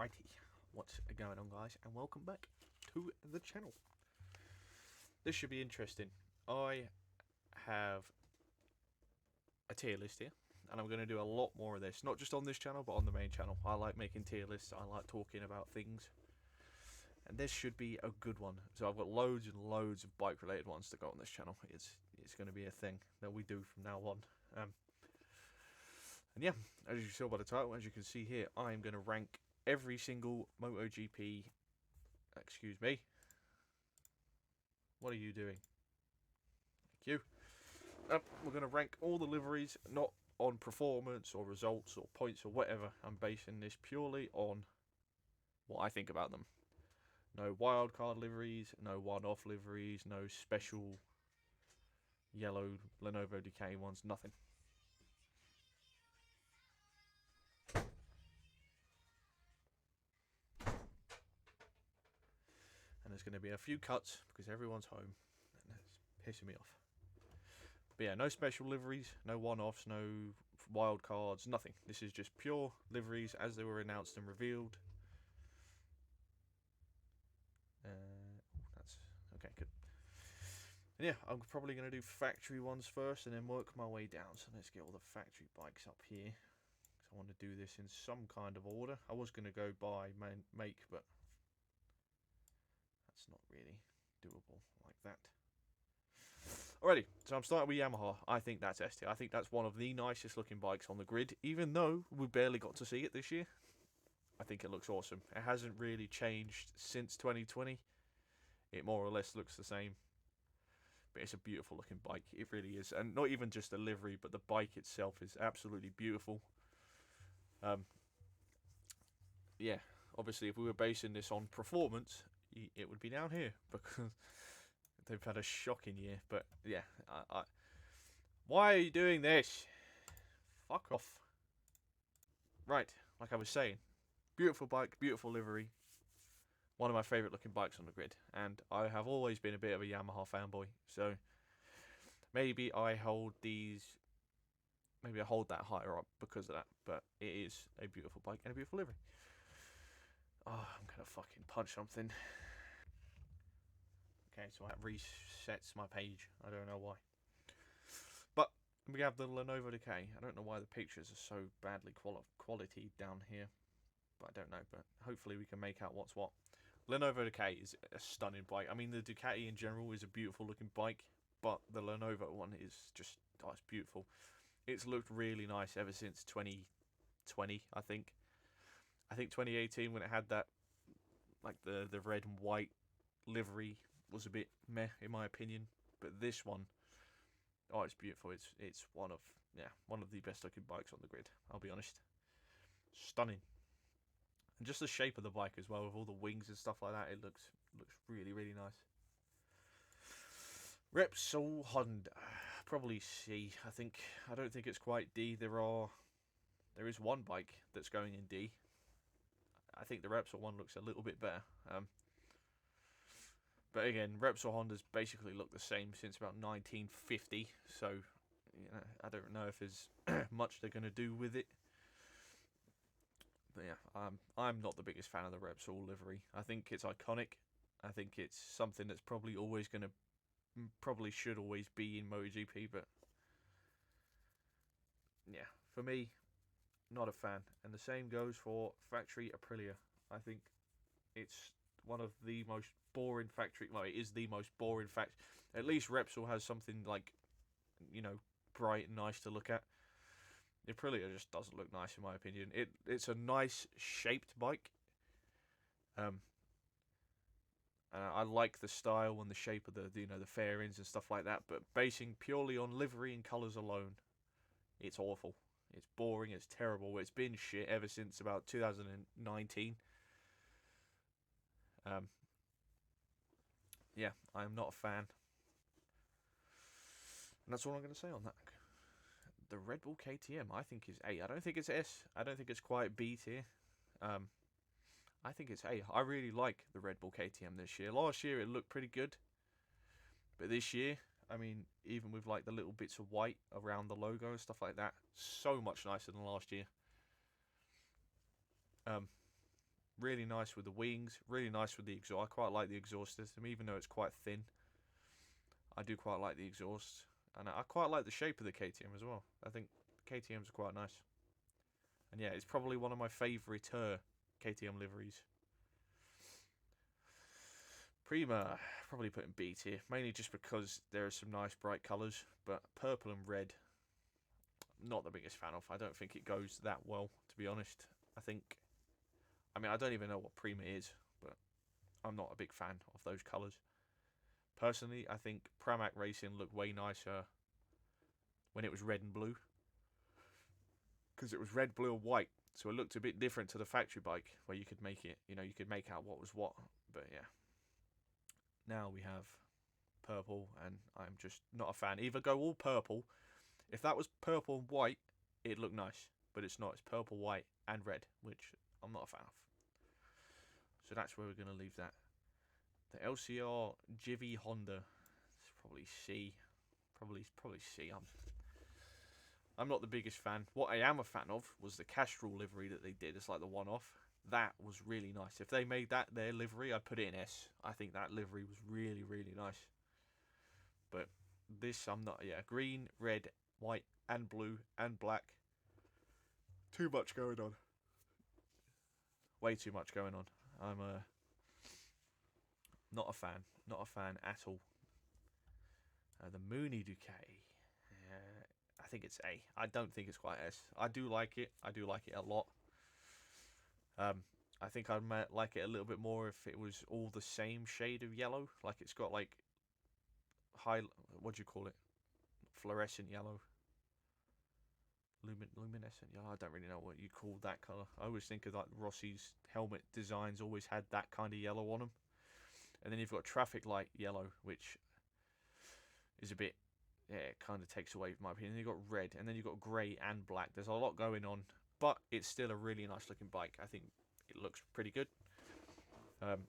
Alrighty, what's going on, guys, and welcome back to the channel. This should be interesting. I have a tier list here, and I'm going to do a lot more of this, not just on this channel, but on the main channel. I like making tier lists, I like talking about things, and this should be a good one. So I've got loads and loads of bike-related ones to go on this channel. It's going to be a thing that we do from now on. And yeah, as you saw by the title, as you can see here, I'm going to rank every single MotoGP. Excuse me. What are you doing? Thank you. We're going to rank all the liveries, not on performance or results or points or whatever. I'm basing this purely on what I think about them. No wildcard liveries, no one-off liveries, no special yellow Lenovo Decay ones, nothing. And there's going to be a few cuts because everyone's home and it's pissing me off. But yeah, no special liveries, no one-offs, no wild cards, nothing. This is just pure liveries as they were announced and revealed. That's okay, good. And yeah, I'm probably going to do factory ones first and then work my way down. So let's get all the factory bikes up here. So I want to do this in some kind of order. I was going to go by make, but that's not really doable like that. Alrighty, so I'm starting with Yamaha. I think that's ST. I think that's one of the nicest looking bikes on the grid, even though we barely got to see it this year. I think it looks awesome. It hasn't really changed since 2020. It more or less looks the same. But it's a beautiful looking bike. It really is. And not even just the livery, but the bike itself is absolutely beautiful. Yeah, obviously if we were basing this on performance, it would be down here because they've had a shocking year. But yeah, why are you doing this? Fuck off. Right, like I was saying, beautiful bike, beautiful livery. One of my favourite looking bikes on the grid. And I have always been a bit of a Yamaha fanboy. So maybe I hold these... Maybe I hold that higher up because of that. But it is a beautiful bike and a beautiful livery. Oh, I'm going to fucking punch something. Okay, so that resets my page. I don't know why. But we have the Lenovo Decay. I don't know why the pictures are so badly quality down here. But I don't know. But hopefully we can make out what's what. Lenovo Decay is a stunning bike. I mean, the Ducati in general is a beautiful looking bike. But the Lenovo one is just... Oh, it's beautiful. It's looked really nice ever since 2020, I think. I think 2018 when it had that, like the red and white livery was a bit meh in my opinion. But this one, oh, it's beautiful. It's one of the best looking bikes on the grid. I'll be honest. Stunning. And just the shape of the bike as well, with all the wings and stuff like that, it looks really, really nice. Repsol Honda, probably C. I don't think it's quite D. There is one bike that's going in D. I think the Repsol one looks a little bit better. But again, Repsol Hondas basically look the same since about 1950. So I don't know if there's much they're going to do with it. But yeah, I'm not the biggest fan of the Repsol livery. I think it's iconic. I think it's something that's probably should always be in MotoGP. But yeah, for me, not a fan. And the same goes for factory Aprilia. I think it's one of the most boring factory. Well, it is the most boring factory. At least Repsol has something like, bright and nice to look at. The Aprilia just doesn't look nice in my opinion. It's a nice shaped bike. I like the style and the shape of the fairings and stuff like that. But basing purely on livery and colours alone, it's awful. It's boring. It's terrible. It's been shit ever since about 2019. Yeah, I'm not a fan. And that's all I'm going to say on that. The Red Bull KTM, I think is A. I don't think it's S. I don't think it's quite B tier. I think it's A. I really like the Red Bull KTM this year. Last year it looked pretty good. But this year, I mean, even with like the little bits of white around the logo and stuff like that, so much nicer than last year. Really nice with the wings. Really nice with the exhaust. I quite like the exhaust system, even though it's quite thin. I do quite like the exhaust. And I quite like the shape of the KTM as well. I think KTMs are quite nice. And yeah, it's probably one of my favourite KTM liveries. Prima, probably putting B tier, mainly just because there are some nice bright colours, but purple and red, not the biggest fan of. I don't think it goes that well, to be honest. I mean, I don't even know what Prima is, but I'm not a big fan of those colours. Personally, I think Pramac Racing looked way nicer when it was red and blue, because it was red, blue, and white, so it looked a bit different to the factory bike, where you could make it, you could make out what was what, but yeah. Now we have purple, and I'm just not a fan. Either go all purple. If that was purple and white, it'd look nice, but it's not. It's purple, white, and red, which I'm not a fan of. So that's where we're going to leave that. The LCR Jivy Honda. It's probably C. Probably C. I'm not the biggest fan. What I am a fan of was the Castrol livery that they did. It's like the one-off. That was really nice. If they made that their livery, I'd put it in S. I think that livery was really, really nice. But this, I'm not. Yeah, green, red, white, and blue, and black. Too much going on. Way too much going on. I'm not a fan. Not a fan at all. The Mooney Ducati. I think it's A. I don't think it's quite S. I do like it. I do like it a lot. I think I'd like it a little bit more if it was all the same shade of yellow. Like it's got like what do you call it? Fluorescent yellow. Luminescent yellow. I don't really know what you call that colour. I always think of like Rossi's helmet designs always had that kind of yellow on them. And then you've got traffic light yellow, which is a bit, yeah, it kind of takes away from my opinion. You've got red, and then you've got grey and black. There's a lot going on, but it's still a really nice looking bike. I think it looks pretty good.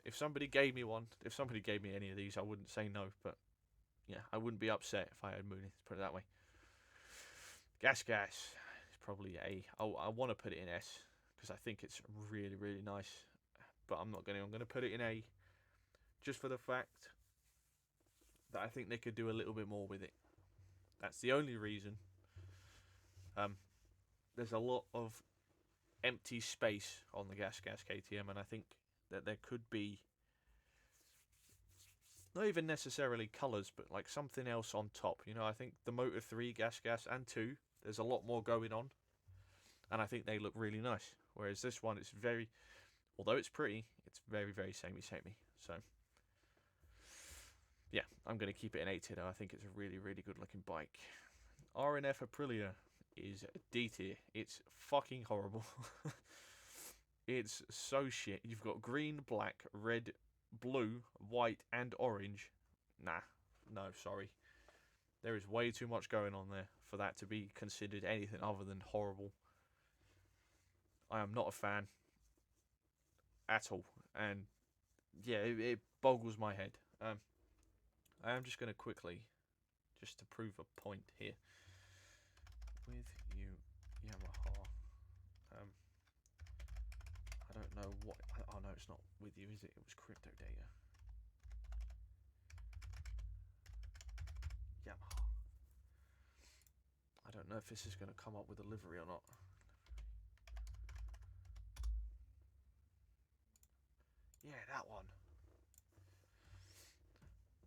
If somebody gave me one, if somebody gave me any of these, I wouldn't say no, but yeah, I wouldn't be upset if I had Mooney, let's put it that way. Gas is probably A. I want to put it in S, because I think it's really, really nice, but I'm not going to. I'm going to put it in A, just for the fact that I think they could do a little bit more with it. That's the only reason. There's a lot of empty space on the Gas KTM, and I think that there could be not even necessarily colours, but like something else on top. I think the Moto 3 Gas and 2, there's a lot more going on, and I think they look really nice. Whereas this one, it's very, although it's pretty, it's very, very samey. So yeah, I'm going to keep it an 8 tier. I think it's a really, really good looking bike. RNF Aprilia is D tier. It's fucking horrible. It's so shit. You've got green, black, red, blue, white, and orange. Nah, no, sorry. There is way too much going on there for that to be considered anything other than horrible. I am not a fan at all. And yeah, it boggles my head. I am just going to quickly, just to prove a point here, with you, Yamaha. I don't know what. Oh no, it's not with you, is it? It was Crypto Data. Yamaha. I don't know if this is going to come up with a livery or not. Yeah, that one.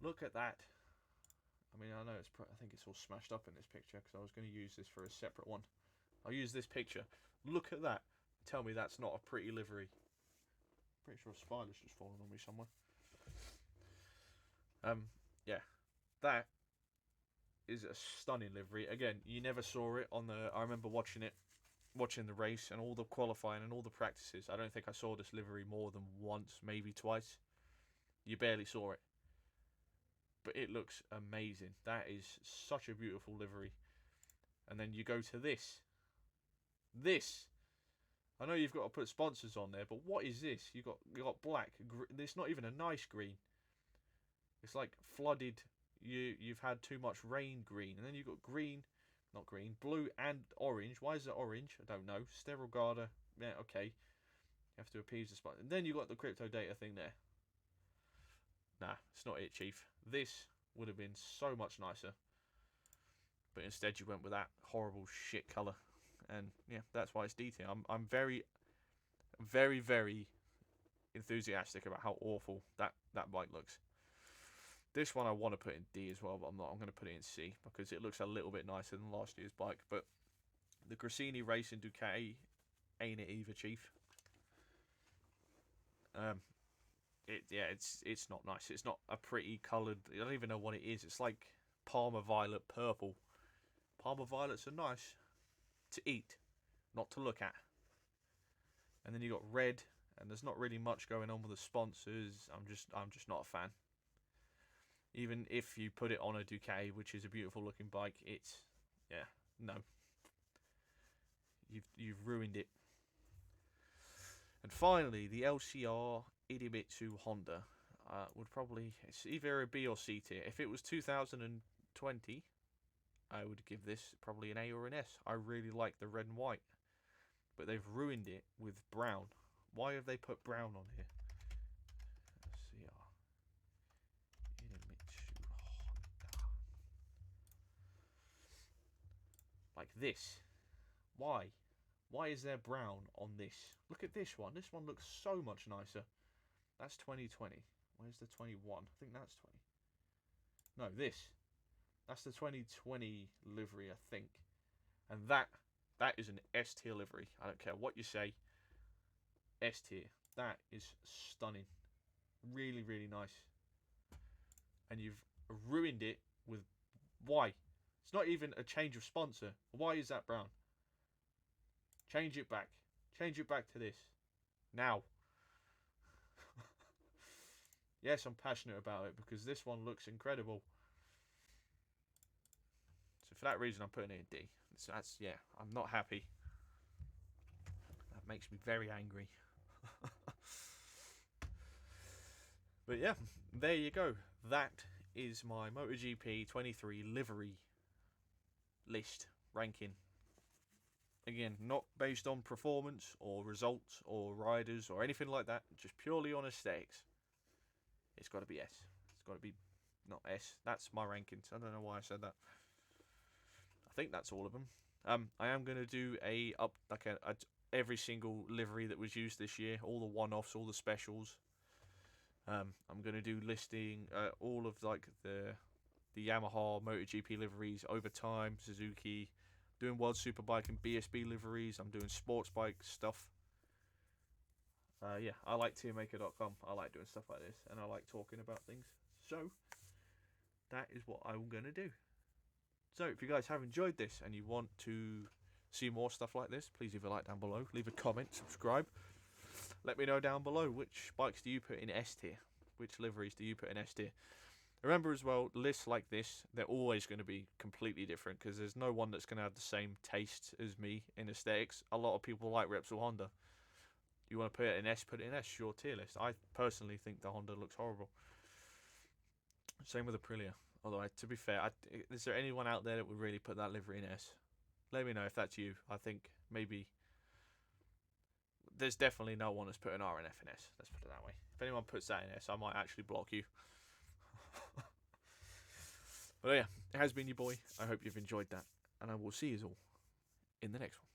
Look at that. I mean, I know I think it's all smashed up in this picture because I was going to use this for a separate one. I'll use this picture. Look at that. Tell me that's not a pretty livery. Pretty sure a spider's just fallen on me somewhere. Yeah, that is a stunning livery. Again, you never saw it on the. I remember watching the race and all the qualifying and all the practices. I don't think I saw this livery more than once, maybe twice. You barely saw it. But it looks amazing. That is such a beautiful livery. And then you go to this. I know you've got to put sponsors on there, but what is this? You got black. It's not even a nice green. It's like flooded. You've had too much rain green, and then you've got green, not green, blue and orange. Why is it orange? I don't know. Sterile Garda. Yeah, okay. You have to appease the sponsor. And then you got the crypto data thing there. Nah, it's not it, Chief. This would have been so much nicer. But instead you went with that horrible shit colour. And yeah, that's why it's D tier. I'm very, very, very enthusiastic about how awful that bike looks. This one I want to put in D as well, but I'm not. I'm going to put it in C because it looks a little bit nicer than last year's bike. But the Grassini Racing Ducati ain't it either, Chief. It's not nice. It's not a pretty coloured. I don't even know what it is. It's like Parma Violet purple. Parma Violets are nice to eat, not to look at. And then you got red, and there's not really much going on with the sponsors. I'm just not a fan. Even if you put it on a Ducati, which is a beautiful looking bike, no. You've ruined it. And finally, the LCR Idemitsu Honda would probably, it's either a B or C tier. If it was 2020, I would give this probably an A or an S. I really like the red and white, but they've ruined it with brown. Why have they put brown on here? LCR Idemitsu Honda. Like this. Why? Why is there brown on this? Look at this one. This one looks so much nicer. That's 2020. Where's the 21? I think that's 20. No, this. That's the 2020 livery, I think. And that is an S tier livery. I don't care what you say. S tier. That is stunning. Really, really nice. And you've ruined it with... Why? It's not even a change of sponsor. Why is that brown? Change it back. Change it back to this. Now. Yes, I'm passionate about it because this one looks incredible. So for that reason, I'm putting it in D. So yeah, I'm not happy. That makes me very angry. But yeah, there you go. That is my MotoGP 23 livery list ranking. Again, not based on performance or results or riders or anything like that. Just purely on aesthetics. It's got to be S. It's got to be not S. That's my rankings. I don't know why I said that. I think that's all of them. I am going to do every single livery that was used this year. All the one-offs, all the specials. I'm going to do listing all of like the Yamaha MotoGP liveries over time, Suzuki, doing World Superbike and BSB liveries. I'm doing sports bike stuff. Yeah, I like tearmaker.com. I like doing stuff like this, and I like talking about things. So that is what I'm going to do. So if you guys have enjoyed this and you want to see more stuff like this, please leave a like down below, leave a comment, subscribe. Let me know down below which bikes do you put in S tier, which liveries do you put in S tier. Remember as well, lists like this, they're always going to be completely different because there's no one that's going to have the same taste as me in aesthetics. A lot of people like Repsol Honda. You want to put it in S, put it in S, your tier list. I personally think the Honda looks horrible. Same with the Aprilia. Although, to be fair, is there anyone out there that would really put that livery in S? Let me know if that's you. I think maybe... There's definitely no one that's put an R in F in S. Let's put it that way. If anyone puts that in S, I might actually block you. But yeah, it has been your boy. I hope you've enjoyed that. And I will see you all in the next one.